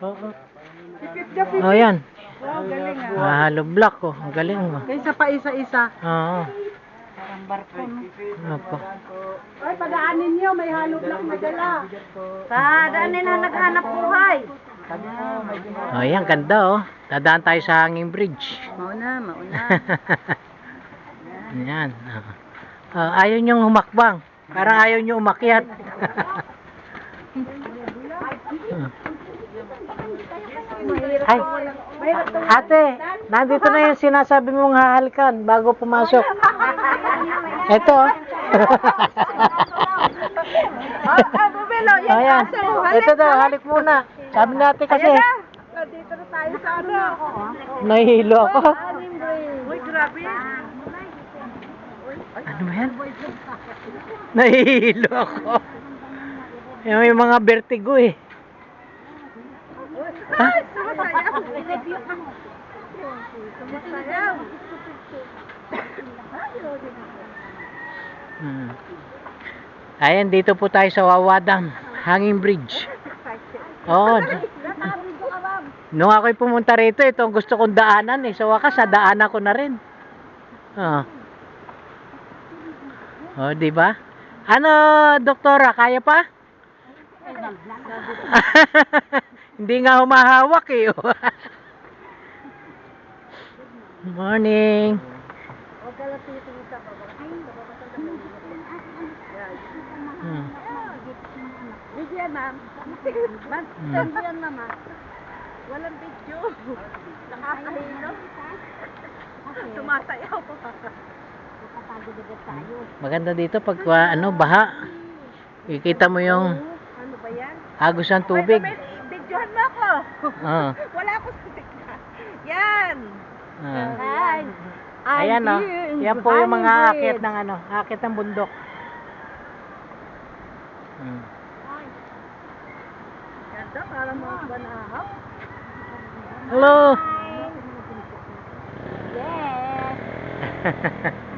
Oo. Tipid-tipid. Oh, yan. Wow, galing ah. Hollow block, oh. Ang galing, oh. Kaysa pa isa-isa. Oo. Parang barko, no? Opo. Ay, padaanin niyo, may halo block na dala. Padaanin na naghanap buhay. Oh, yan. Ganda, oh. Dadaan tayo sa hanging bridge. Mauna. Yan. Oh, ayaw niyong humakbang. Parang ayaw niyo umakyat. Ay, ate, nandito na yung sinasabi mong hahalikan bago pumasok. Ito, oh. Bumilo, yan Ayan. aso. Ito daw, halik muna. Sabi natin kasi, Nandito na tayo sa ano. nahihilo ako. Uy, grabe. Ano ba yan? Nahihilo ako. Yung mga vertigo eh. Ha? Sumasayaw. Sumasayaw. Ayan, dito po tayo sa Wawadam Hanging Bridge. Oo. Nung ako'y pumunta rito, ito ang gusto kong daanan eh. Sa wakas, daanan ko na rin. Oh. Oh, di ba? Ano, doktora, kaya pa? Hindi nga humahawak eh. Morning. Bigyan, ma'am. Bigyan, mama. Walang video. Nakakahilo. Sumasayaw pa. Maganda dito pag ano, baha. Ikita mo yung Ano ba yan? agos ng tubig. Videohan mo ako. Oo. Wala akong sitikla. Yan. Ah. Hi. Ayan oh. Yan po yung mga akit ng ano, akit ng bundok. Ganda, parang mga banahap. Hello. Yes.